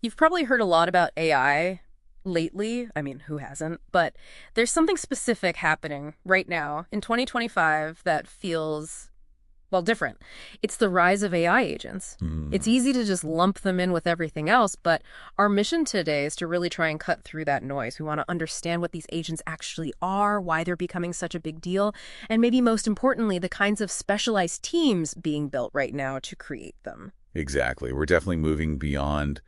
You've probably heard a lot about AI lately. I mean, who hasn't? But there's something specific happening right now in 2025 that feels, well, different. It's the rise of AI agents. It's Hmm. easy to just lump them in with everything else, but our mission today is to really try and cut through that noise. We want to understand what these agents actually are, why they're becoming such a big deal, and maybe most importantly, the kinds of specialized teams being built right now to create them. Exactly. We're definitely moving beyond,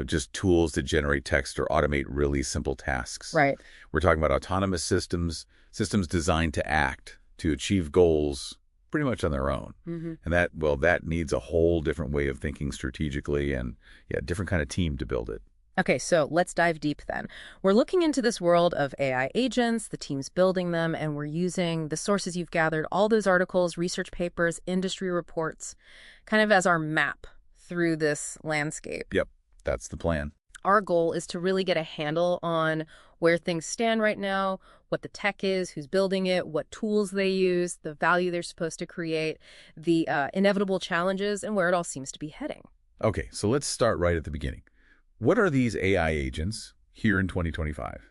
just tools to generate text or automate really simple tasks. Right. We're talking about autonomous systems, systems designed to act, to achieve goals pretty much on their own. hmm And that needs a whole different way of thinking strategically and, yeah, different kind of team to build it. Okay, so let's dive deep then. We're looking into this world of AI agents, the teams building them, and we're using the sources you've gathered, all those articles, research papers, industry reports, kind of as our map through this landscape. Yep, that's the plan. Our goal is to really get a handle on where things stand right now, what the tech is, who's building it, what tools they use, the value they're supposed to create, the inevitable challenges, and where it all seems to be heading. Okay, so let's start right at the beginning. What are these AI agents here in 2025?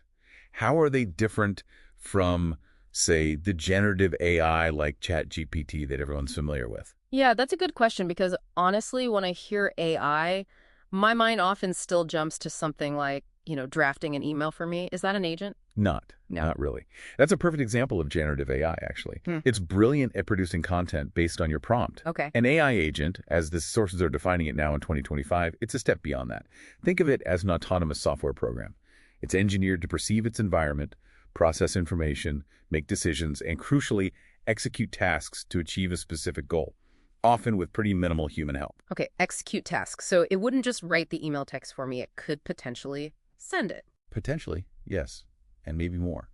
How are they different from, say, the generative AI like ChatGPT that everyone's familiar with? Yeah, that's a good question because honestly, when I hear AI, my mind often still jumps to something like, drafting an email for me. Is that an agent? Not, No. not really. That's a perfect example of generative AI, actually. Hmm. It's brilliant at producing content based on your prompt. Okay. An AI agent, as the sources are defining it now in 2025, it's a step beyond that. Think of it as an autonomous software program. It's engineered to perceive its environment, process information, make decisions, and crucially, execute tasks to achieve a specific goal, often with pretty minimal human help. Okay, execute tasks. So it wouldn't just write the email text for me, it could potentially send it. Potentially, yes, and maybe more.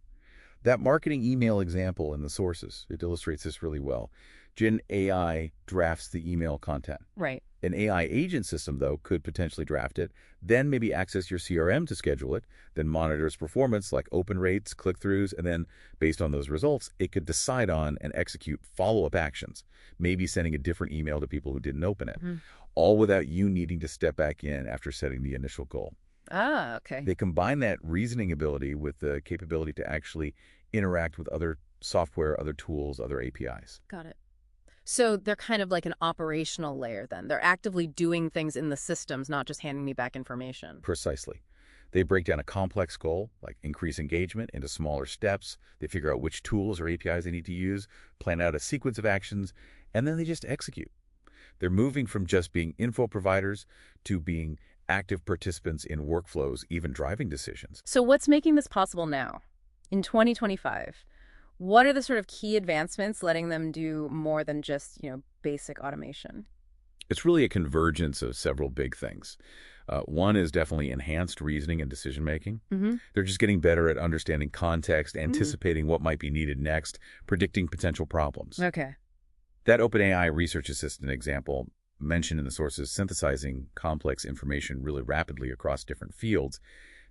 That marketing email example in the sources, it illustrates this really well. Gen AI drafts the email content. Right. An AI agent system, though, could potentially draft it, then maybe access your CRM to schedule it, then monitors performance like open rates, click-throughs, and then, based on those results, it could decide on and execute follow-up actions, maybe sending a different email to people who didn't open it, Mhm. all without you needing to step back in after setting the initial goal. Ah, okay. They combine that reasoning ability with the capability to actually interact with other software, other tools, other APIs. Got it. So they're kind of like an operational layer then. They're actively doing things in the systems, not just handing me back information. Precisely. They break down a complex goal, like increase engagement, into smaller steps. They figure out which tools or APIs they need to use, plan out a sequence of actions, and then they just execute. They're moving from just being info providers to being active participants in workflows, even driving decisions. So what's making this possible now? In 2025, what are the sort of key advancements letting them do more than just, basic automation? It's really a convergence of several big things. One is definitely enhanced reasoning and decision making. Mm-hmm. They're just getting better at understanding context, anticipating what might be needed next, predicting potential problems. Okay. That OpenAI research assistant example mentioned in the sources synthesizing complex information really rapidly across different fields,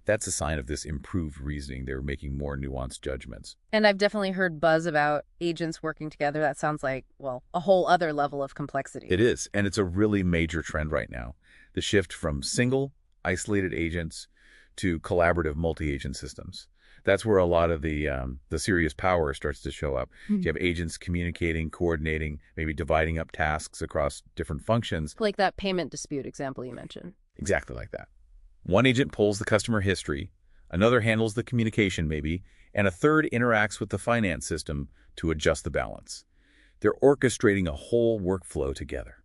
that's a sign of this improved reasoning. They're making more nuanced judgments. And I've definitely heard buzz about agents working together. That sounds like, well, a whole other level of complexity. It is, and it's a really major trend right now. The shift from single, isolated agents to collaborative multi-agent systems. That's where a lot of the serious power starts to show up. Hmm. You have agents communicating, coordinating, maybe dividing up tasks across different functions. Like that payment dispute example you mentioned. Exactly like that. One agent pulls the customer history, another handles the communication maybe, and a third interacts with the finance system to adjust the balance. They're orchestrating a whole workflow together.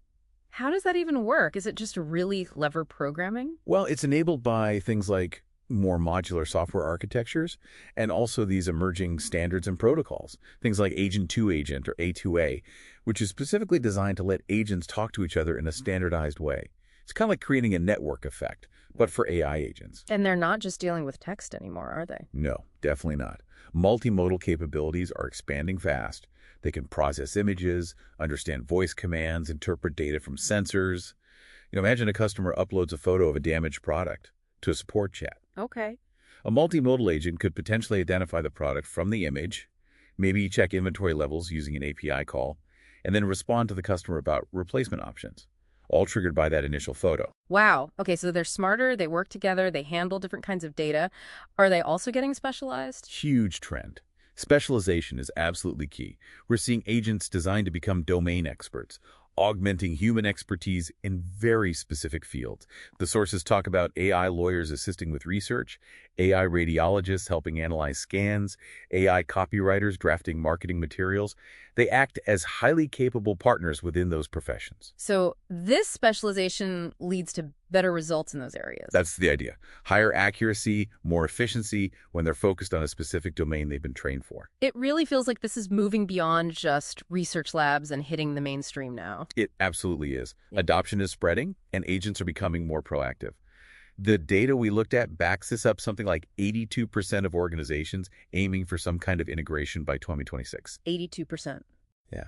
How does that even work? Is it just really clever programming? Well, it's enabled by things like more modular software architectures and also these emerging standards and protocols, things like agent-to-agent or A2A, which is specifically designed to let agents talk to each other in a standardized way. It's kind of like creating a network effect, but for AI agents. And they're not just dealing with text anymore, are they? No, definitely not. Multimodal capabilities are expanding fast. They can process images, understand voice commands, interpret data from sensors. Imagine a customer uploads a photo of a damaged product to a support chat. Okay. A multimodal agent could potentially identify the product from the image, maybe check inventory levels using an API call, and then respond to the customer about replacement options. all triggered by that initial photo. Wow. Okay, so they're smarter, they work together, they handle different kinds of data. Are they also getting specialized? Huge trend. Specialization is absolutely key. We're seeing agents designed to become domain experts, augmenting human expertise in very specific fields. The sources talk about AI lawyers assisting with research, AI radiologists helping analyze scans, AI copywriters drafting marketing materials. They act as highly capable partners within those professions. So this specialization leads to better results in those areas. That's the idea. Higher accuracy, more efficiency when they're focused on a specific domain they've been trained for. It really feels like this is moving beyond just research labs and hitting the mainstream now. It absolutely is. Yeah. Adoption is spreading, and agents are becoming more proactive. The data we looked at backs this up. Something like 82% of organizations aiming for some kind of integration by 2026. 82%. Yeah.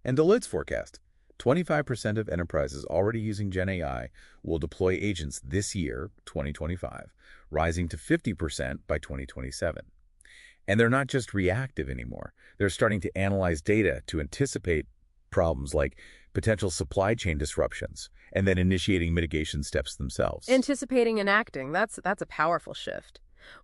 And Deloitte's forecast, 25% of enterprises already using Gen AI will deploy agents this year, 2025, rising to 50% by 2027. And they're not just reactive anymore. They're starting to analyze data to anticipate problems like potential supply chain disruptions, and then initiating mitigation steps themselves. Anticipating and acting, that's a powerful shift.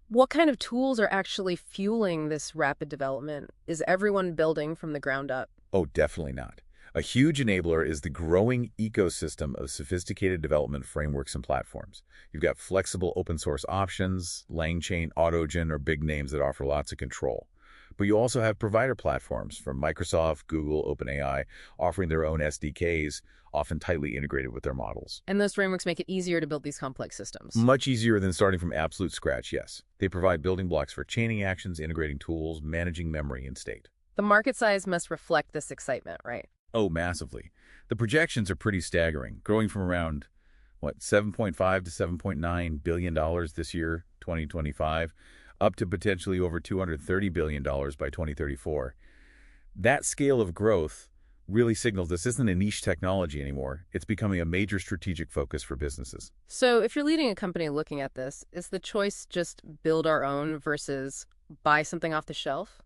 What kind of tools are actually fueling this rapid development? Is everyone building from the ground up? Oh, definitely not. A huge enabler is the growing ecosystem of sophisticated development frameworks and platforms. You've got flexible open source options, LangChain, AutoGen, or big names that offer lots of control. But you also have provider platforms from Microsoft, Google, OpenAI, offering their own SDKs, often tightly integrated with their models. And those frameworks make it easier to build these complex systems. Much easier than starting from absolute scratch, yes. They provide building blocks for chaining actions, integrating tools, managing memory and state. The market size must reflect this excitement, right? Oh, massively. The projections are pretty staggering, growing from around, $7.5 to $7.9 billion this year, 2025, up to potentially over $230 billion by 2034. That scale of growth really signals this isn't a niche technology anymore. It's becoming a major strategic focus for businesses. So if you're leading a company looking at this, is the choice just build our own versus buy something off the shelf?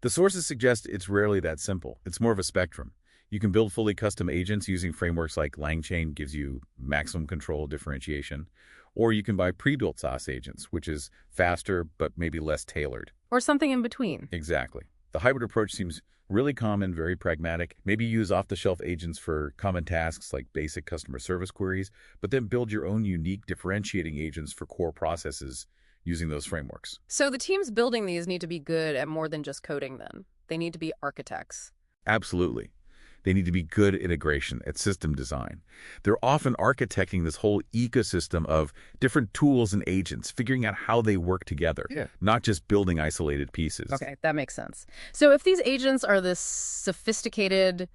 The sources suggest it's rarely that simple. It's more of a spectrum. You can build fully custom agents using frameworks like LangChain, gives you maximum control differentiation. Or you can buy pre-built SaaS agents, which is faster but maybe less tailored. Or something in between. Exactly. The hybrid approach seems really common, very pragmatic. Maybe use off-the-shelf agents for common tasks like basic customer service queries, but then build your own unique differentiating agents for core processes using those frameworks. So the teams building these need to be good at more than just coding then. They need to be architects. Absolutely. They need to be good at integration, at system design. They're often architecting this whole ecosystem of different tools and agents, figuring out how they work together, not just building isolated pieces. Okay, that makes sense. So if these agents are this sophisticated,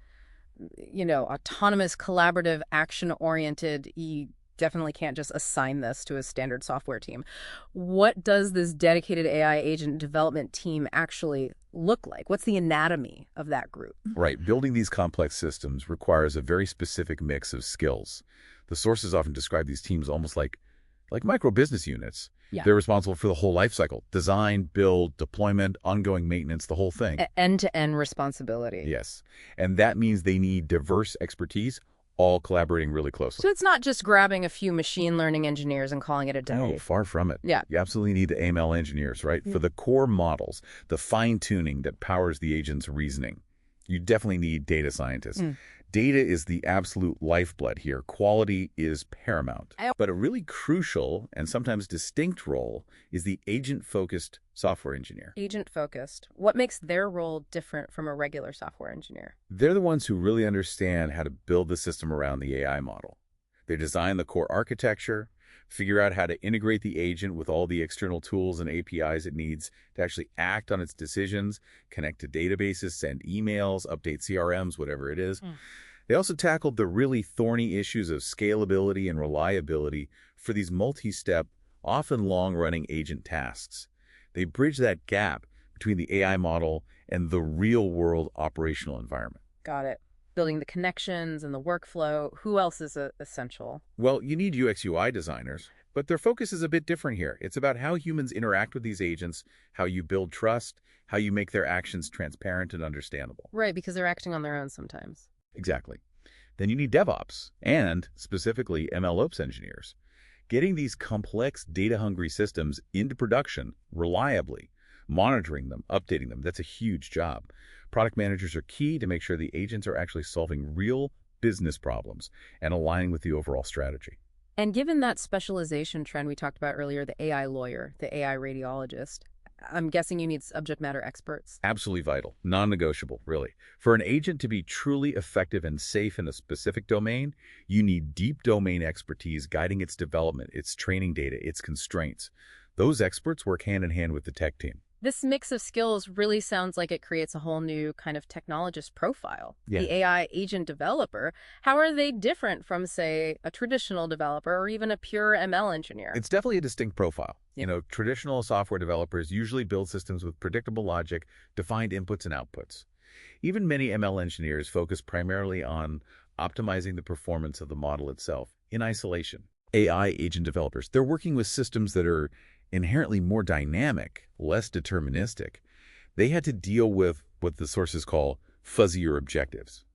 autonomous, collaborative, action-oriented, you definitely can't just assign this to a standard software team. What does this dedicated AI agent development team actually look like? What's the anatomy of that group? Right. Building these complex systems requires a very specific mix of skills. The sources often describe these teams almost like micro business units. Yeah. They're responsible for the whole life cycle: design, build, deployment, ongoing maintenance, the whole thing. End-to-end responsibility. Yes. And that means they need diverse expertise, all collaborating really closely. So it's not just grabbing a few machine learning engineers and calling it a day. No, far from it. Yeah. You absolutely need the AML engineers, right? For the core models, the fine-tuning that powers the agent's reasoning. You definitely need data scientists. Data is the absolute lifeblood here. Quality is paramount. But a really crucial and sometimes distinct role is the agent-focused software engineer. Agent-focused. What makes their role different from a regular software engineer? They're the ones who really understand how to build the system around the AI model. They design the core architecture, figure out how to integrate the agent with all the external tools and APIs it needs to actually act on its decisions, connect to databases, send emails, update CRMs, whatever it is. They also tackled the really thorny issues of scalability and reliability for these multi-step, often long-running agent tasks. They bridge that gap between the AI model and the real-world operational environment. Got it. Building the connections and the workflow. Who else is essential? Well, you need UX/UI designers, but their focus is a bit different here. It's about how humans interact with these agents, how you build trust, how you make their actions transparent and understandable. Right, because they're acting on their own sometimes. Exactly. Then you need DevOps and, specifically, MLOps engineers. Getting these complex, data-hungry systems into production reliably, monitoring them, updating them, that's a huge job. Product managers are key to make sure the agents are actually solving real business problems and aligning with the overall strategy. And given that specialization trend we talked about earlier, the AI lawyer, the AI radiologist, I'm guessing you need subject matter experts. Absolutely vital, non-negotiable, really. For an agent to be truly effective and safe in a specific domain, you need deep domain expertise guiding its development, its training data, its constraints. Those experts work hand in hand with the tech team. This mix of skills really sounds like it creates a whole new kind of technologist profile. Yeah. The AI agent developer, how are they different from, say, a traditional developer or even a pure ML engineer? It's definitely a distinct profile. Yeah. Traditional software developers usually build systems with predictable logic, defined inputs and outputs. Even many ML engineers focus primarily on optimizing the performance of the model itself in isolation. AI agent developers, they're working with systems that are inherently more dynamic, less deterministic. They had to deal with what the sources call fuzzier objectives.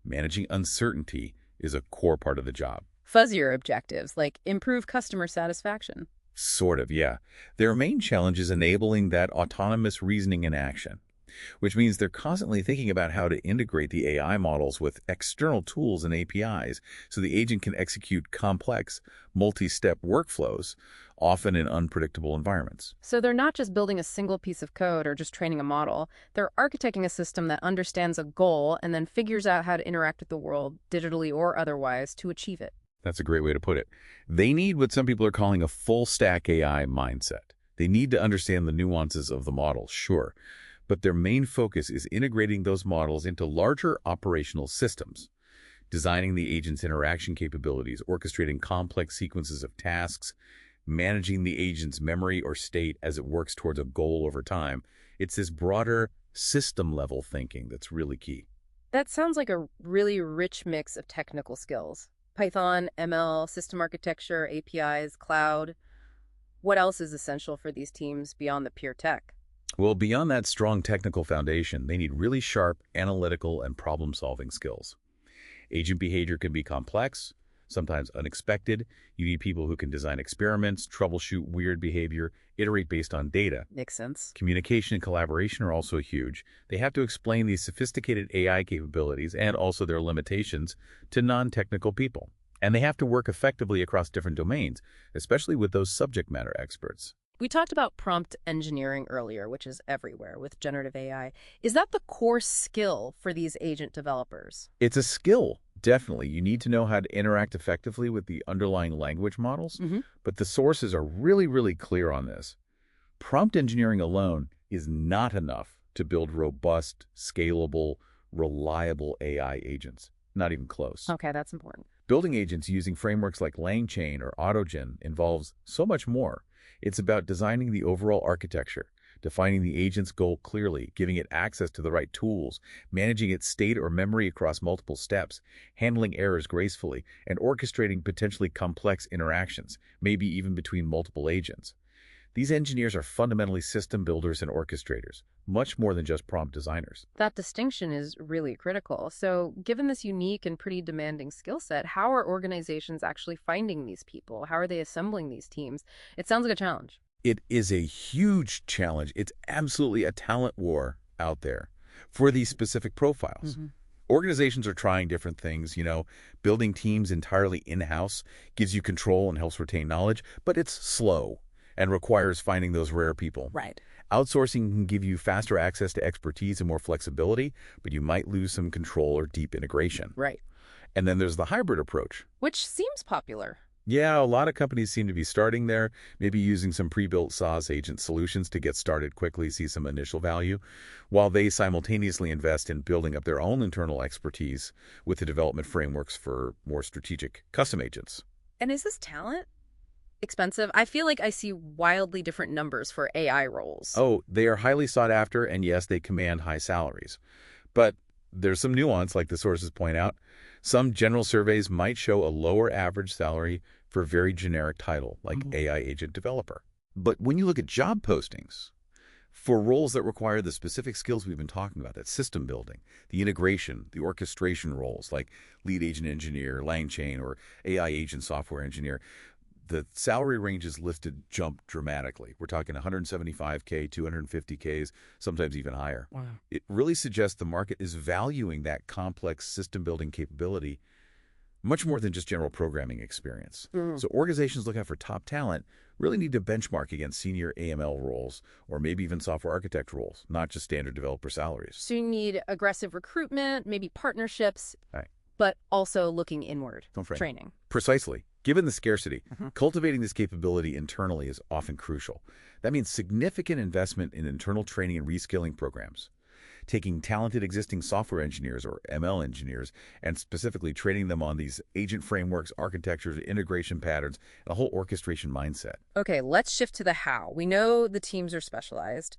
Managing uncertainty is a core part of the job. Fuzzier objectives, like improve customer satisfaction. Sort of, yeah. Their main challenge is enabling that autonomous reasoning in action, which means they're constantly thinking about how to integrate the AI models with external tools and APIs so the agent can execute complex, multi-step workflows, often in unpredictable environments. So they're not just building a single piece of code or just training a model. They're architecting a system that understands a goal and then figures out how to interact with the world, digitally or otherwise, to achieve it. That's a great way to put it. They need what some people are calling a full-stack AI mindset. They need to understand the nuances of the model, sure, but their main focus is integrating those models into larger operational systems, designing the agent's interaction capabilities, orchestrating complex sequences of tasks, managing the agent's memory or state as it works towards a goal over time. It's this broader system-level thinking that's really key. That sounds like a really rich mix of technical skills. Python, ML, system architecture, APIs, cloud. What else is essential for these teams beyond the pure tech? Well, beyond that strong technical foundation, they need really sharp analytical and problem-solving skills. Agent behavior can be complex, sometimes unexpected. You need people who can design experiments, troubleshoot weird behavior, iterate based on data. Makes sense. Communication and collaboration are also huge. They have to explain these sophisticated AI capabilities and also their limitations to non-technical people. And they have to work effectively across different domains, especially with those subject matter experts. We talked about prompt engineering earlier, which is everywhere with generative AI. Is that the core skill for these agent developers? It's a skill, definitely. You need to know how to interact effectively with the underlying language models, but the sources are really, really clear on this. Prompt engineering alone is not enough to build robust, scalable, reliable AI agents. Not even close. Okay, that's important. Building agents using frameworks like LangChain or AutoGen involves so much more. It's about designing the overall architecture, defining the agent's goal clearly, giving it access to the right tools, managing its state or memory across multiple steps, handling errors gracefully, and orchestrating potentially complex interactions, maybe even between multiple agents. These engineers are fundamentally system builders and orchestrators, much more than just prompt designers. That distinction is really critical. So, given this unique and pretty demanding skill set, how are organizations actually finding these people? How are they assembling these teams? It sounds like a challenge. It is a huge challenge. It's absolutely a talent war out there for these specific profiles. Organizations are trying different things, building teams entirely in-house gives you control and helps retain knowledge, but it's slow and requires finding those rare people. Right. Outsourcing can give you faster access to expertise and more flexibility, but you might lose some control or deep integration. Right. And then there's the hybrid approach. Which seems popular. Yeah, a lot of companies seem to be starting there, maybe using some pre-built SaaS agent solutions to get started quickly, see some initial value, while they simultaneously invest in building up their own internal expertise with the development frameworks for more strategic custom agents. And is this talent expensive? I feel like I see wildly different numbers for AI roles. Oh, they are highly sought after, and yes, they command high salaries. But there's some nuance, like the sources point out. Some general surveys might show a lower average salary for a very generic title, like AI agent developer. But when you look at job postings, For roles that require the specific skills we've been talking about, that system building, the integration, the orchestration roles like lead agent engineer, LangChain, or AI agent software engineer, the salary ranges listed jump dramatically. We're talking 175K, 250Ks, sometimes even higher. Wow. It really suggests the market is valuing that complex system building capability much more than just general programming experience. So organizations looking out for top talent really need to benchmark against senior AML roles or maybe even software architect roles, not just standard developer salaries. So you need aggressive recruitment, maybe partnerships, Right. but also looking inward, Don't frame. training. Precisely. Given the scarcity, cultivating this capability internally is often crucial. That means significant investment in internal training and reskilling programs. Taking talented existing software engineers or ML engineers and specifically training them on these agent frameworks, architectures, integration patterns, and a whole orchestration mindset. Okay, let's shift to the how. We know the teams are specialized.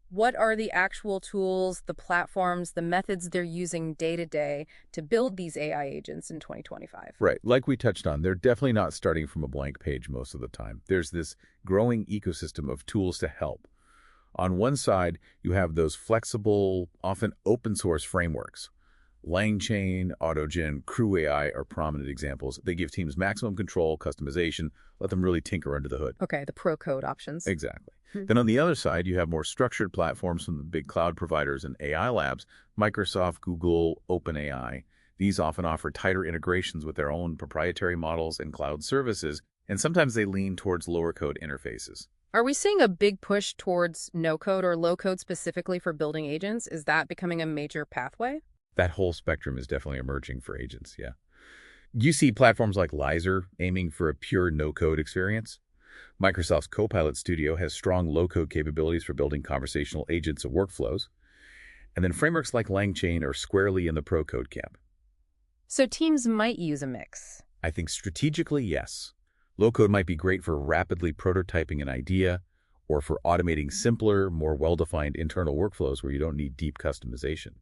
What are the actual tools, the platforms, the methods they're using day to day to build these AI agents in 2025? Right. Like we touched on, they're definitely not starting from a blank page most of the time. There's this growing ecosystem of tools to help. On one side, you have those flexible, often open source frameworks. LangChain, AutoGen, Crew AI are prominent examples. They give teams maximum control, customization, let them really tinker under the hood. Okay, the pro code options. Exactly. Then on the other side, you have more structured platforms from the big cloud providers and AI labs, Microsoft, Google, OpenAI. These often offer tighter integrations with their own proprietary models and cloud services, and sometimes they lean towards lower code interfaces. Are we seeing a big push towards no code or low code specifically for building agents? Is that becoming a major pathway? That whole spectrum is definitely emerging for agents, yeah. You see platforms like Lizer aiming for a pure no-code experience. Microsoft's Copilot Studio has strong low-code capabilities for building conversational agents and workflows. And then frameworks like LangChain are squarely in the pro-code camp. So teams might use a mix. I think strategically, yes. Low-code might be great for rapidly prototyping an idea or for automating simpler, more well-defined internal workflows where you don't need deep customization.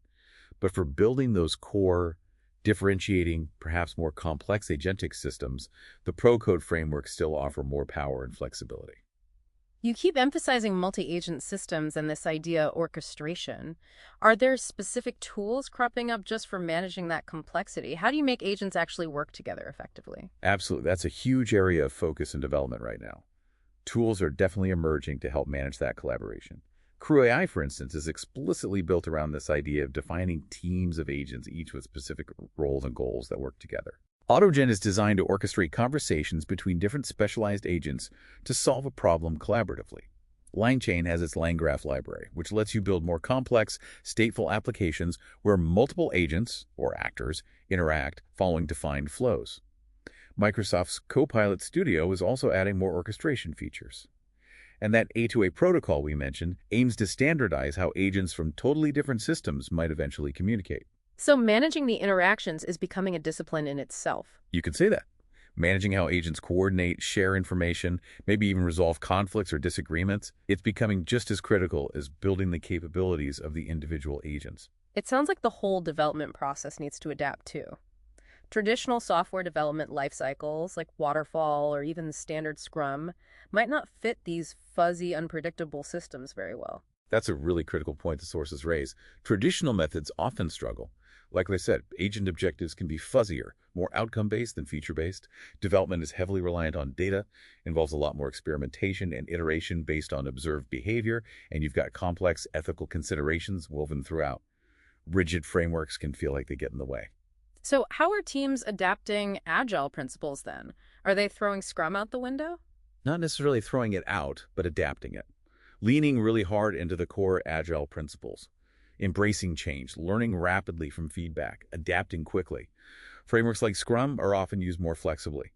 But for building those core, differentiating, perhaps more complex agentic systems, the pro-code frameworks still offer more power and flexibility. You keep emphasizing multi-agent systems and this idea orchestration. Are there specific tools cropping up just for managing that complexity? How do you make agents actually work together effectively? Absolutely. That's a huge area of focus and development right now. Tools are definitely emerging to help manage that collaboration. Crew AI, for instance, is explicitly built around this idea of defining teams of agents, each with specific roles and goals that work together. AutoGen is designed to orchestrate conversations between different specialized agents to solve a problem collaboratively. LangChain has its LangGraph library, which lets you build more complex, stateful applications where multiple agents, or actors, interact following defined flows. Microsoft's Copilot Studio is also adding more orchestration features. And that A2A protocol we mentioned aims to standardize how agents from totally different systems might eventually communicate. So managing the interactions is becoming a discipline in itself. You could say that. Managing how agents coordinate, share information, maybe even resolve conflicts or disagreements, it's becoming just as critical as building the capabilities of the individual agents. It sounds like the whole development process needs to adapt too. Traditional software development life cycles, like waterfall or even the standard Scrum, might not fit these fuzzy, unpredictable systems very well. That's a really critical point the sources raise. Traditional methods often struggle. Like I said, agent objectives can be fuzzier, more outcome-based than feature-based. Development is heavily reliant on data, involves a lot more experimentation and iteration based on observed behavior, and you've got complex ethical considerations woven throughout. Rigid frameworks can feel like they get in the way. So how are teams adapting agile principles then? Are they throwing Scrum out the window? Not necessarily throwing it out, but adapting it. Leaning really hard into the core agile principles. Embracing change, learning rapidly from feedback, adapting quickly. Frameworks like Scrum are often used more flexibly.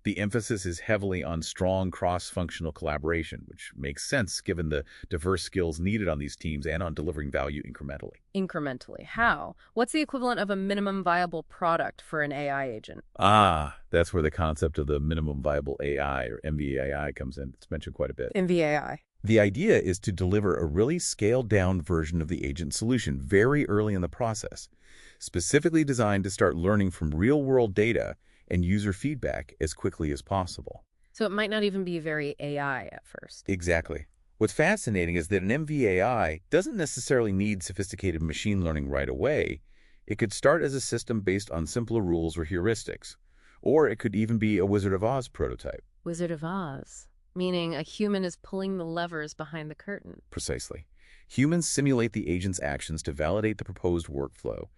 The emphasis is heavily on strong cross-functional collaboration, which makes sense given the diverse skills needed on these teams and on delivering value incrementally. Incrementally. How? What's the equivalent of a minimum viable product for an AI agent? That's where the concept of the minimum viable AI or MVAI comes in. It's mentioned quite a bit. MVAI. The idea is to deliver a really scaled-down version of the agent solution very early in the process, specifically designed to start learning from real-world data and user feedback as quickly as possible. So it might not even be very AI at first. Exactly. What's fascinating is that an MVAI doesn't necessarily need sophisticated machine learning right away. It could start as a system based on simpler rules or heuristics, or it could even be a Wizard of Oz prototype. Wizard of Oz, meaning a human is pulling the levers behind the curtain. Precisely. Humans simulate the agent's actions to validate the proposed workflow,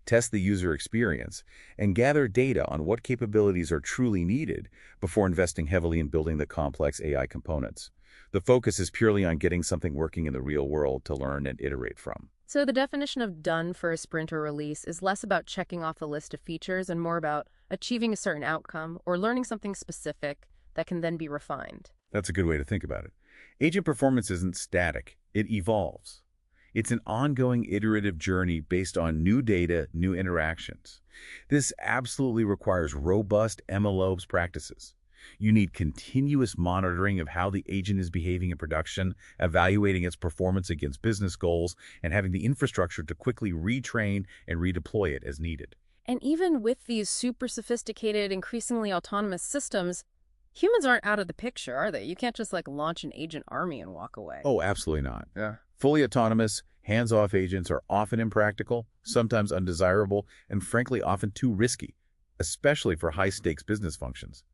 test the user experience, and gather data on what capabilities are truly needed before investing heavily in building the complex AI components. The focus is purely on getting something working in the real world to learn and iterate from. So the definition of done for a sprint or release is less about checking off the list of features and more about achieving a certain outcome or learning something specific that can then be refined. That's a good way to think about it. Agent performance isn't static. It evolves. It's an ongoing iterative journey based on new data, new interactions. This absolutely requires robust MLOps practices. You need continuous monitoring of how the agent is behaving in production, evaluating its performance against business goals, and having the infrastructure to quickly retrain and redeploy it as needed. And even with these super sophisticated, increasingly autonomous systems, humans aren't out of the picture, are they? You can't just launch an agent army and walk away. Oh, absolutely not. Yeah. Fully autonomous, hands-off agents are often impractical, sometimes undesirable, and frankly often too risky, especially for high-stakes business functions.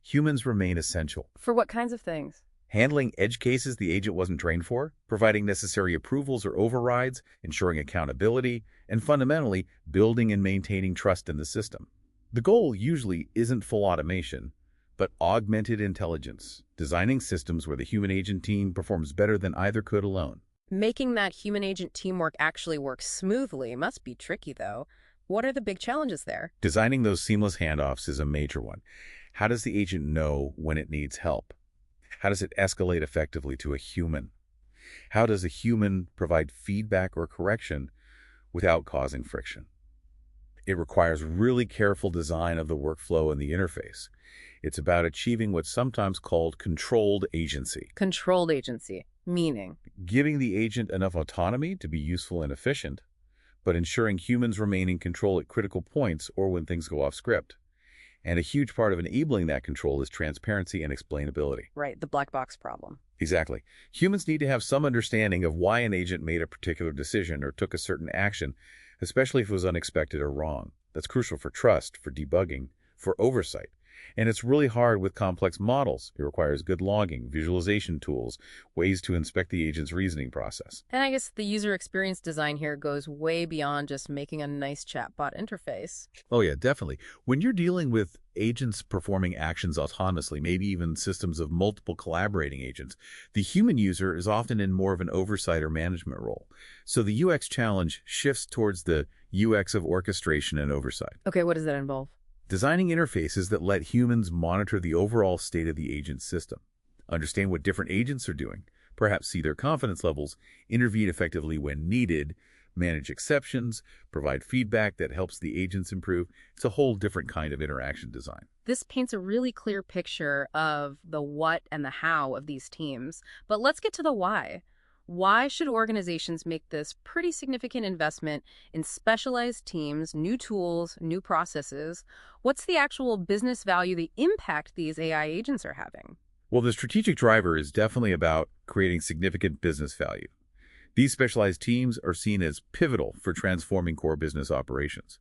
Humans remain essential. For what kinds of things? Handling edge cases the agent wasn't trained for, providing necessary approvals or overrides, ensuring accountability, and fundamentally, building and maintaining trust in the system. The goal usually isn't full automation, but augmented intelligence, designing systems where the human agent team performs better than either could alone. Making that human-agent teamwork actually work smoothly must be tricky, though. What are the big challenges there? Designing those seamless handoffs is a major one. How does the agent know when it needs help? How does it escalate effectively to a human? How does a human provide feedback or correction without causing friction? It requires really careful design of the workflow and the interface. It's about achieving what's sometimes called controlled agency. Controlled agency, meaning? Giving the agent enough autonomy to be useful and efficient, but ensuring humans remain in control at critical points or when things go off script. And a huge part of enabling that control is transparency and explainability. Right, the black box problem. Exactly. Humans need to have some understanding of why an agent made a particular decision or took a certain action, especially if it was unexpected or wrong. That's crucial for trust, for debugging, for oversight. And it's really hard with complex models. It requires good logging, visualization tools, ways to inspect the agent's reasoning process. And I guess the user experience design here goes way beyond just making a nice chatbot interface. Oh yeah, definitely. When you're dealing with agents performing actions autonomously, maybe even systems of multiple collaborating agents, the human user is often in more of an oversight or management role. So the UX challenge shifts towards the UX of orchestration and oversight. Okay, what does that involve? Designing interfaces that let humans monitor the overall state of the agent system, understand what different agents are doing, perhaps see their confidence levels, intervene effectively when needed, manage exceptions, provide feedback that helps the agents improve. It's a whole different kind of interaction design. This paints a really clear picture of the what and the how of these teams. But let's get to the why. Why should organizations make this pretty significant investment in specialized teams, new tools, new processes? What's the actual business value, the impact these AI agents are having? Well, the strategic driver is definitely about creating significant business value. These specialized teams are seen as pivotal for transforming core business operations.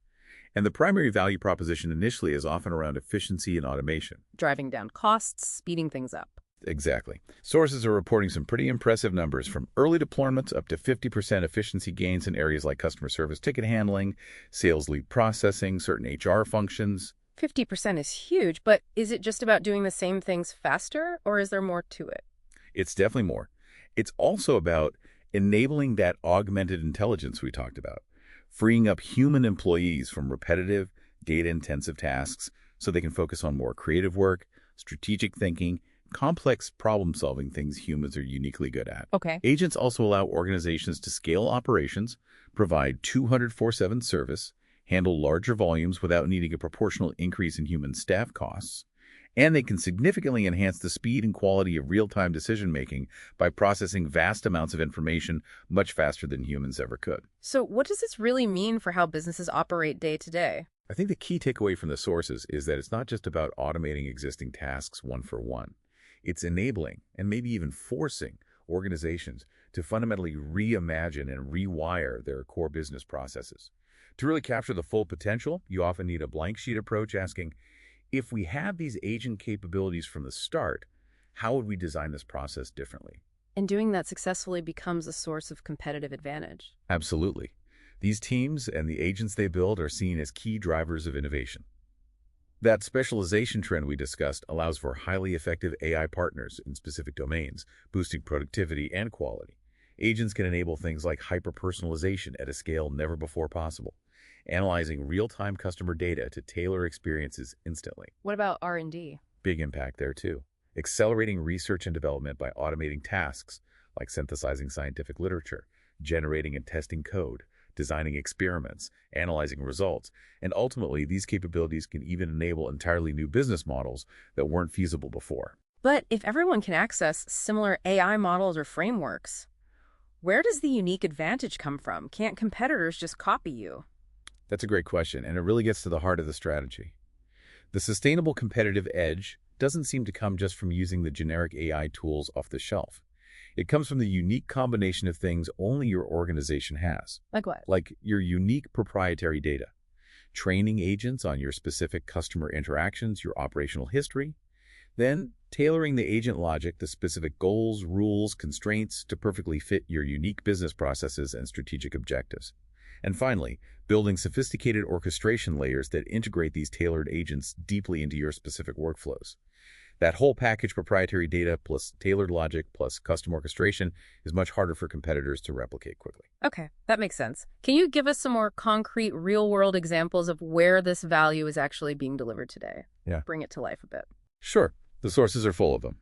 And the primary value proposition initially is often around efficiency and automation. Driving down costs, speeding things up. Exactly. Sources are reporting some pretty impressive numbers, from early deployments up to 50% efficiency gains in areas like customer service ticket handling, sales lead processing, certain HR functions. 50% is huge, but is it just about doing the same things faster, or is there more to it? It's definitely more. It's also about enabling that augmented intelligence we talked about, freeing up human employees from repetitive, data-intensive tasks so they can focus on more creative work, strategic thinking, complex problem-solving, things humans are uniquely good at. Okay. Agents also allow organizations to scale operations, provide 24/7 service, handle larger volumes without needing a proportional increase in human staff costs, and they can significantly enhance the speed and quality of real-time decision-making by processing vast amounts of information much faster than humans ever could. So what does this really mean for how businesses operate day to day? I think the key takeaway from the sources is that it's not just about automating existing tasks one for one. It's enabling and maybe even forcing organizations to fundamentally reimagine and rewire their core business processes. To really capture the full potential, you often need a blank sheet approach asking, if we had these agent capabilities from the start, how would we design this process differently? And doing that successfully becomes a source of competitive advantage. Absolutely. These teams and the agents they build are seen as key drivers of innovation. That specialization trend we discussed allows for highly effective AI partners in specific domains, boosting productivity and quality. Agents can enable things like hyper-personalization at a scale never before possible, analyzing real-time customer data to tailor experiences instantly. What about R&D? Big impact there, too. Accelerating research and development by automating tasks like synthesizing scientific literature, generating and testing code, designing experiments, analyzing results, and ultimately these capabilities can even enable entirely new business models that weren't feasible before. But if everyone can access similar AI models or frameworks, where does the unique advantage come from? Can't competitors just copy you? That's a great question, and it really gets to the heart of the strategy. The sustainable competitive edge doesn't seem to come just from using the generic AI tools off the shelf. It comes from the unique combination of things only your organization has. Like what? Like your unique proprietary data, training agents on your specific customer interactions, your operational history, then tailoring the agent logic to specific goals, rules, constraints to perfectly fit your unique business processes and strategic objectives. And finally, building sophisticated orchestration layers that integrate these tailored agents deeply into your specific workflows. That whole package, proprietary data plus tailored logic plus custom orchestration, is much harder for competitors to replicate quickly. Okay, that makes sense. Can you give us some more concrete, real-world examples of where this value is actually being delivered today? Yeah. Bring it to life a bit. Sure, the sources are full of them.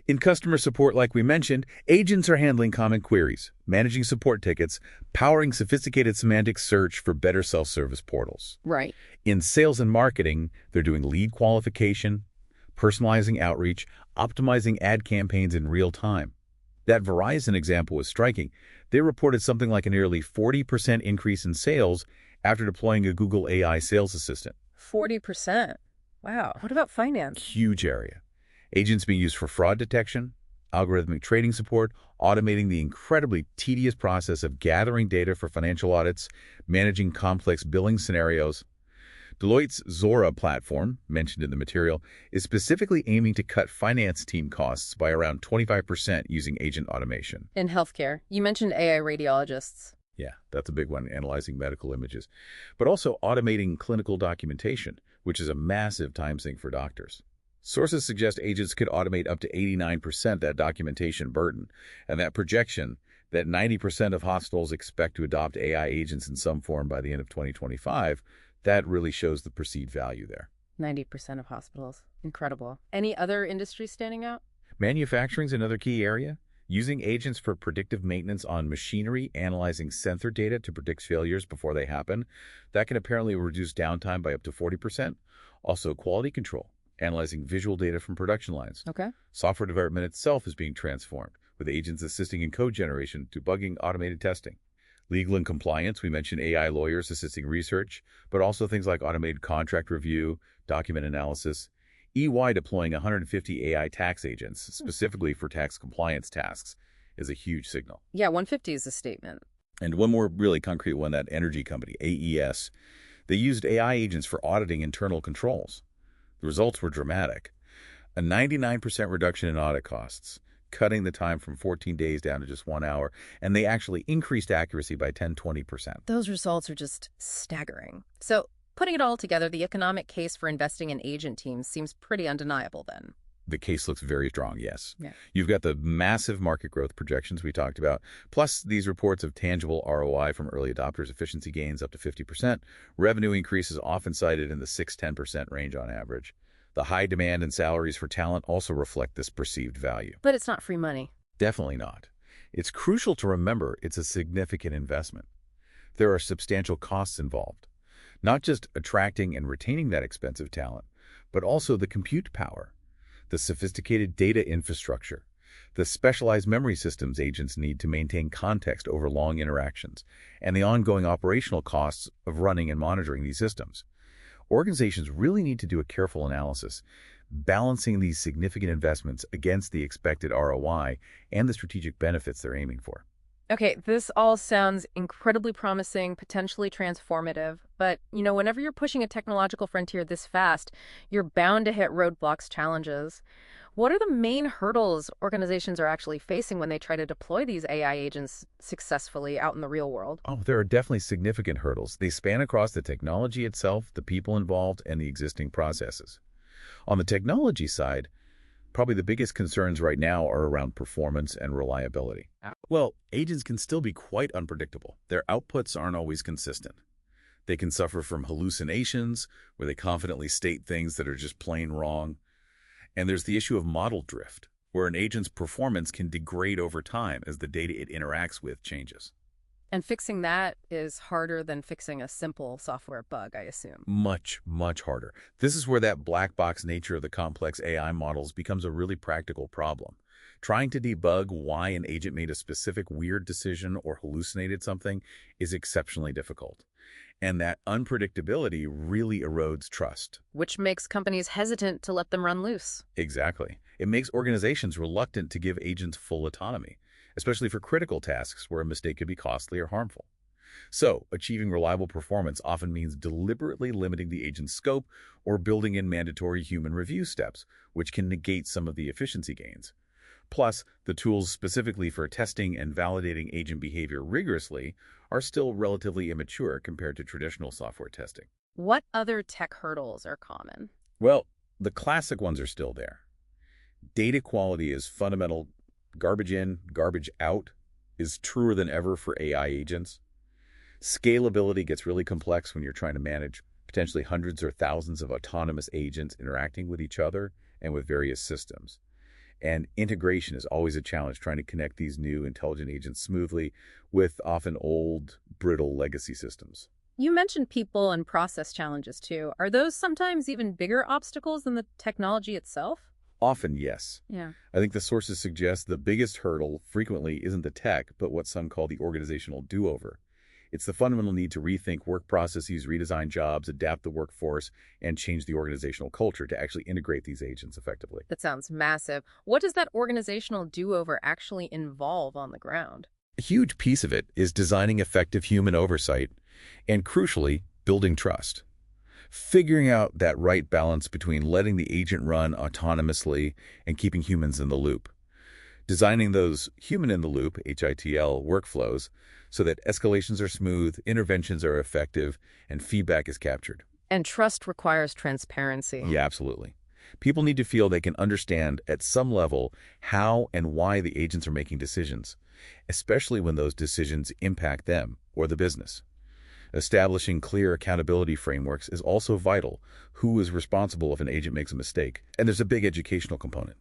In customer support, like we mentioned, agents are handling common queries, managing support tickets, powering sophisticated semantic search for better self-service portals. Right. In sales and marketing, they're doing lead qualification, personalizing outreach, optimizing ad campaigns in real time. That Verizon example was striking. They reported something like a nearly 40% increase in sales after deploying a Google AI sales assistant. 40%. Wow. What about finance? Huge area. Agents being used for fraud detection, algorithmic trading support, automating the incredibly tedious process of gathering data for financial audits, managing complex billing scenarios. Deloitte's Zora platform, mentioned in the material, is specifically aiming to cut finance team costs by around 25% using agent automation. In healthcare, you mentioned AI radiologists. Yeah, that's a big one, analyzing medical images. But also automating clinical documentation, which is a massive time sink for doctors. Sources suggest agents could automate up to 89% that documentation burden, and that projection that 90% of hospitals expect to adopt AI agents in some form by the end of 2025, that really shows the perceived value there. 90% of hospitals. Incredible. Any other industries standing out? Manufacturing's another key area. Using agents for predictive maintenance on machinery, analyzing sensor data to predict failures before they happen, that can apparently reduce downtime by up to 40%. Also, quality control, analyzing visual data from production lines. Okay. Software development itself is being transformed, with agents assisting in code generation to bugging automated testing. Legal and compliance, we mentioned AI lawyers assisting research, but also things like automated contract review, document analysis. EY deploying 150 AI tax agents, specifically for tax compliance tasks, is a huge signal. Yeah, 150 is a statement. And one more really concrete one, that energy company, AES. They used AI agents for auditing internal controls. The results were dramatic. A 99% reduction in audit costs, cutting the time from 14 days down to just 1 hour, and they actually increased accuracy by 10–20%. Those results are just staggering. So, putting it all together, the economic case for investing in agent teams seems pretty undeniable then. The case looks very strong, yes. Yeah. You've got the massive market growth projections we talked about, plus these reports of tangible ROI from early adopters, efficiency gains up to 50%, revenue increases often cited in the 6–10% range on average. The high demand and salaries for talent also reflect this perceived value. But it's not free money. Definitely not. It's crucial to remember it's a significant investment. There are substantial costs involved, not just attracting and retaining that expensive talent, but also the compute power, the sophisticated data infrastructure, the specialized memory systems agents need to maintain context over long interactions, and the ongoing operational costs of running and monitoring these systems. Organizations really need to do a careful analysis, balancing these significant investments against the expected ROI and the strategic benefits they're aiming for. Okay, this all sounds incredibly promising, potentially transformative, but whenever you're pushing a technological frontier this fast, you're bound to hit roadblocks, challenges. What are the main hurdles organizations are actually facing when they try to deploy these AI agents successfully out in the real world? Oh, there are definitely significant hurdles. They span across the technology itself, the people involved, and the existing processes. On the technology side, probably the biggest concerns right now are around performance and reliability. Well, agents can still be quite unpredictable. Their outputs aren't always consistent. They can suffer from hallucinations, where they confidently state things that are just plain wrong. And there's the issue of model drift, where an agent's performance can degrade over time as the data it interacts with changes. And fixing that is harder than fixing a simple software bug, I assume. Much, much harder. This is where that black box nature of the complex AI models becomes a really practical problem. Trying to debug why an agent made a specific weird decision or hallucinated something is exceptionally difficult. And that unpredictability really erodes trust. Which makes companies hesitant to let them run loose. Exactly. It makes organizations reluctant to give agents full autonomy, especially for critical tasks where a mistake could be costly or harmful. So, achieving reliable performance often means deliberately limiting the agent's scope or building in mandatory human review steps, which can negate some of the efficiency gains. Plus, the tools specifically for testing and validating agent behavior rigorously are still relatively immature compared to traditional software testing. What other tech hurdles are common? Well, the classic ones are still there. Data quality is fundamental. Garbage in, garbage out is truer than ever for AI agents. Scalability gets really complex when you're trying to manage potentially hundreds or thousands of autonomous agents interacting with each other and with various systems. And integration is always a challenge, trying to connect these new intelligent agents smoothly with often old, brittle legacy systems. You mentioned people and process challenges too. Are those sometimes even bigger obstacles than the technology itself? Often, yes. Yeah. I think the sources suggest the biggest hurdle frequently isn't the tech, but what some call the organizational do-over. It's the fundamental need to rethink work processes, redesign jobs, adapt the workforce, and change the organizational culture to actually integrate these agents effectively. That sounds massive. What does that organizational do-over actually involve on the ground? A huge piece of it is designing effective human oversight and, crucially, building trust. Figuring out that right balance between letting the agent run autonomously and keeping humans in the loop. Designing those human-in-the-loop, HITL, workflows so that escalations are smooth, interventions are effective, and feedback is captured. And trust requires transparency. Yeah, absolutely. People need to feel they can understand at some level how and why the agents are making decisions, especially when those decisions impact them or the business. Establishing clear accountability frameworks is also vital. Who is responsible if an agent makes a mistake? And there's a big educational component.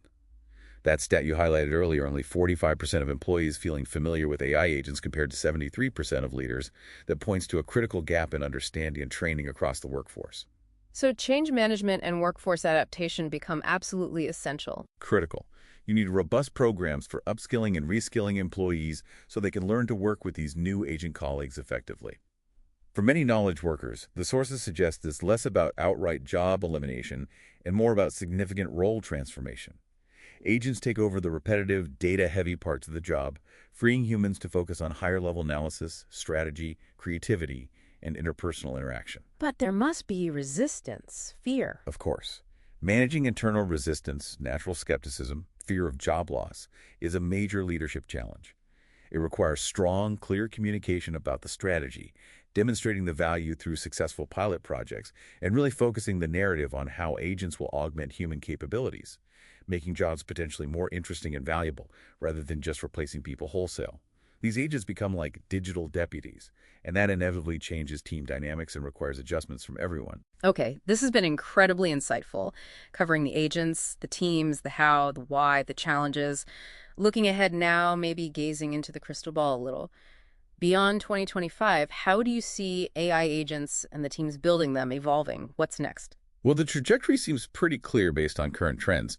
That stat you highlighted earlier, only 45% of employees feeling familiar with AI agents compared to 73% of leaders, that points to a critical gap in understanding and training across the workforce. So change management and workforce adaptation become absolutely essential. Critical. You need robust programs for upskilling and reskilling employees so they can learn to work with these new agent colleagues effectively. For many knowledge workers, the sources suggest it's less about outright job elimination and more about significant role transformation. Agents take over the repetitive, data-heavy parts of the job, freeing humans to focus on higher-level analysis, strategy, creativity, and interpersonal interaction. But there must be resistance, fear. Of course. Managing internal resistance, natural skepticism, fear of job loss is a major leadership challenge. It requires strong, clear communication about the strategy, demonstrating the value through successful pilot projects, and really focusing the narrative on how agents will augment human capabilities, making jobs potentially more interesting and valuable rather than just replacing people wholesale. These agents become like digital deputies, and that inevitably changes team dynamics and requires adjustments from everyone. Okay, this has been incredibly insightful, covering the agents, the teams, the how, the why, the challenges. Looking ahead now, maybe gazing into the crystal ball a little. Beyond 2025, how do you see AI agents and the teams building them evolving? What's next? Well, the trajectory seems pretty clear based on current trends.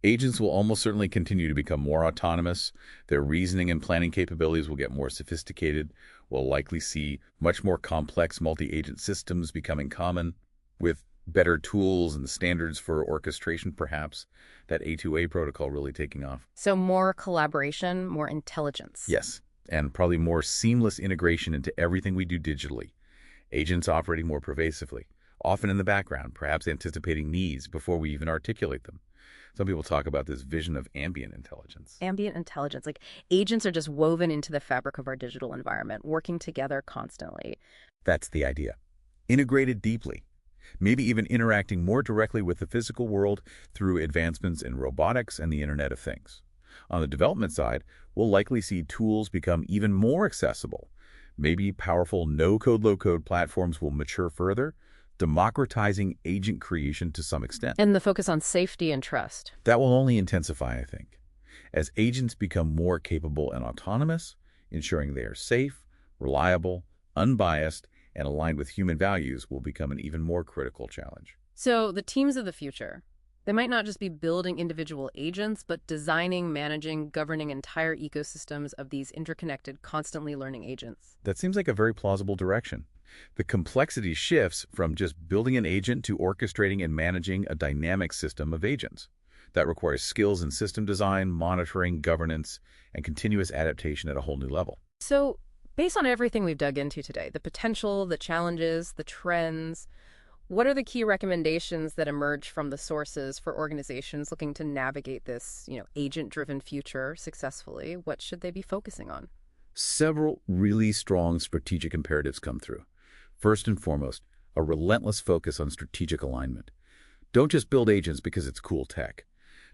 Agents will almost certainly continue to become more autonomous. Their reasoning and planning capabilities will get more sophisticated. We'll likely see much more complex multi-agent systems becoming common, with Better tools and standards for orchestration, perhaps. That A2A protocol really taking off. So more collaboration, more intelligence. Yes, and probably more seamless integration into everything we do digitally. Agents operating more pervasively, often in the background, perhaps anticipating needs before we even articulate them. Some people talk about this vision of ambient intelligence. Ambient intelligence, like agents are just woven into the fabric of our digital environment, working together constantly. That's the idea. Integrated deeply, maybe even interacting more directly with the physical world through advancements in robotics and the Internet of Things. On the development side, we'll likely see tools become even more accessible. Maybe powerful no-code, low-code platforms will mature further, democratizing agent creation to some extent. And the focus on safety and trust. That will only intensify, I think, as agents become more capable and autonomous, ensuring they are safe, reliable, unbiased, and aligned with human values will become an even more critical challenge. So the teams of the future, they might not just be building individual agents, but designing, managing, governing entire ecosystems of these interconnected, constantly learning agents. That seems like a very plausible direction. The complexity shifts from just building an agent to orchestrating and managing a dynamic system of agents. That requires skills in system design, monitoring, governance, and continuous adaptation at a whole new level. So based on everything we've dug into today, the potential, the challenges, the trends, what are the key recommendations that emerge from the sources for organizations looking to navigate this, agent-driven future successfully? What should they be focusing on? Several really strong strategic imperatives come through. First and foremost, a relentless focus on strategic alignment. Don't just build agents because it's cool tech.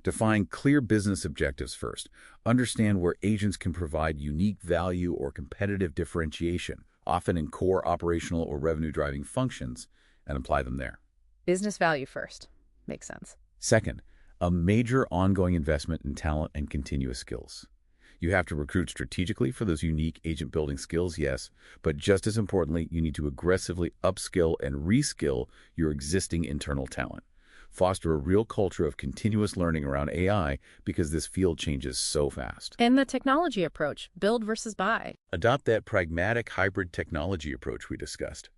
Define clear business objectives first. Understand where agents can provide unique value or competitive differentiation, often in core operational or revenue-driving functions, and apply them there. Business value first. Makes sense. Second, a major ongoing investment in talent and continuous skills. You have to recruit strategically for those unique agent-building skills, yes, but just as importantly, you need to aggressively upskill and reskill your existing internal talent. Foster a real culture of continuous learning around AI because this field changes so fast. And the technology approach, build versus buy. Adopt that pragmatic hybrid technology approach we discussed.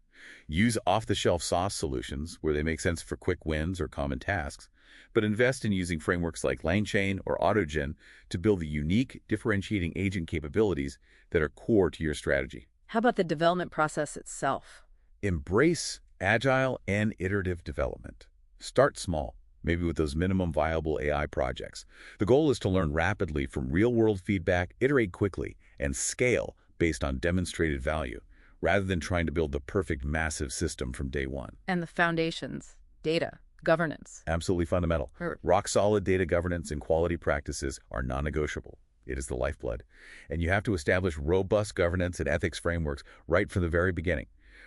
Use off-the-shelf SaaS solutions where they make sense for quick wins or common tasks, but invest in using frameworks like LangChain or AutoGen to build the unique, differentiating agent capabilities that are core to your strategy. How about the development process itself? Embrace agile and iterative development. Start small, maybe with those minimum viable AI projects. The goal is to learn rapidly from real-world feedback, iterate quickly, and scale based on demonstrated value, rather than trying to build the perfect massive system from day one. And the foundations, data, governance. Absolutely fundamental. Rock-solid data governance and quality practices are non-negotiable. It is the lifeblood. And you have to establish robust governance and ethics frameworks right from the very beginning.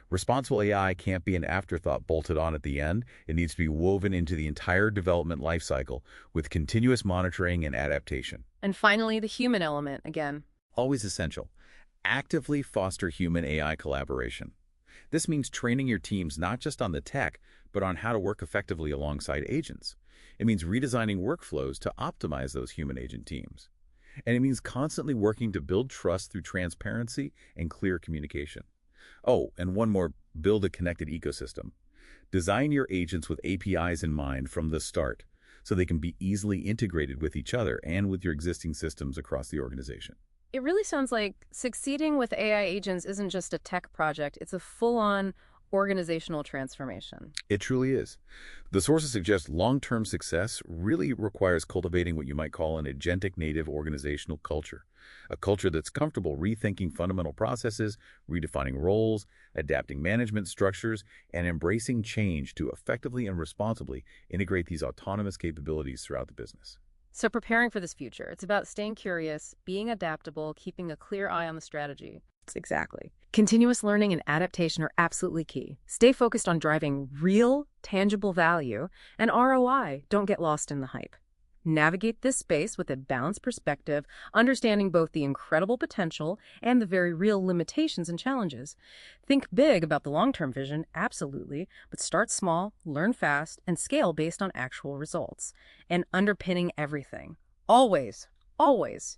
Responsible AI can't be an afterthought bolted on at the end. It needs to be woven into the entire development lifecycle with continuous monitoring and adaptation. And finally, the human element again. Always essential. Actively foster human-AI collaboration. This means training your teams not just on the tech, but on how to work effectively alongside agents. It means redesigning workflows to optimize those human-agent teams. And it means constantly working to build trust through transparency and clear communication. Oh, and one more, build a connected ecosystem. Design your agents with APIs in mind from the start, so they can be easily integrated with each other and with your existing systems across the organization. It really sounds like succeeding with AI agents isn't just a tech project, it's a full-on organizational transformation. It truly is. The sources suggest long-term success really requires cultivating what you might call an agentic native organizational culture, a culture that's comfortable rethinking fundamental processes, redefining roles, adapting management structures, and embracing change to effectively and responsibly integrate these autonomous capabilities throughout the business. So preparing for this future, it's about staying curious, being adaptable, keeping a clear eye on the strategy. Exactly. Continuous learning and adaptation are absolutely key. Stay focused on driving real, tangible value, and ROI. Don't get lost in the hype. Navigate this space with a balanced perspective, understanding both the incredible potential and the very real limitations and challenges. Think big about the long-term vision, absolutely, but start small, learn fast, and scale based on actual results. And underpinning everything, always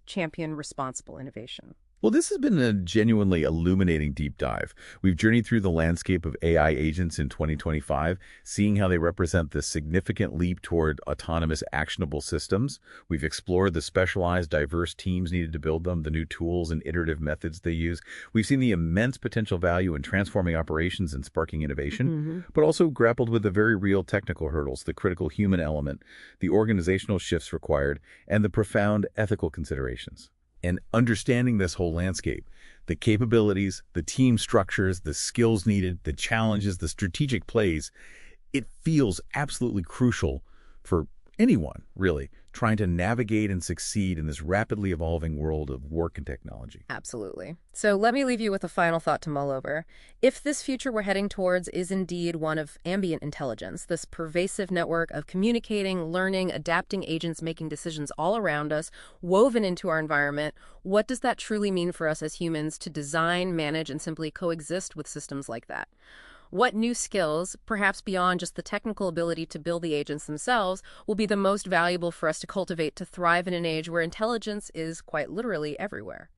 champion responsible innovation. Well, this has been a genuinely illuminating deep dive. We've journeyed through the landscape of AI agents in 2025, seeing how they represent this significant leap toward autonomous, actionable systems. We've explored the specialized, diverse teams needed to build them, the new tools and iterative methods they use. We've seen the immense potential value in transforming operations and sparking innovation, but also grappled with the very real technical hurdles, the critical human element, the organizational shifts required, and the profound ethical considerations. And understanding this whole landscape, the capabilities, the team structures, the skills needed, the challenges, the strategic plays, it feels absolutely crucial for anyone, really, trying to navigate and succeed in this rapidly evolving world of work and technology. Absolutely. So let me leave you with a final thought to mull over. If this future we're heading towards is indeed one of ambient intelligence, this pervasive network of communicating, learning, adapting agents making decisions all around us, woven into our environment, what does that truly mean for us as humans to design, manage, and simply coexist with systems like that? What new skills, perhaps beyond just the technical ability to build the agents themselves, will be the most valuable for us to cultivate to thrive in an age where intelligence is quite literally everywhere?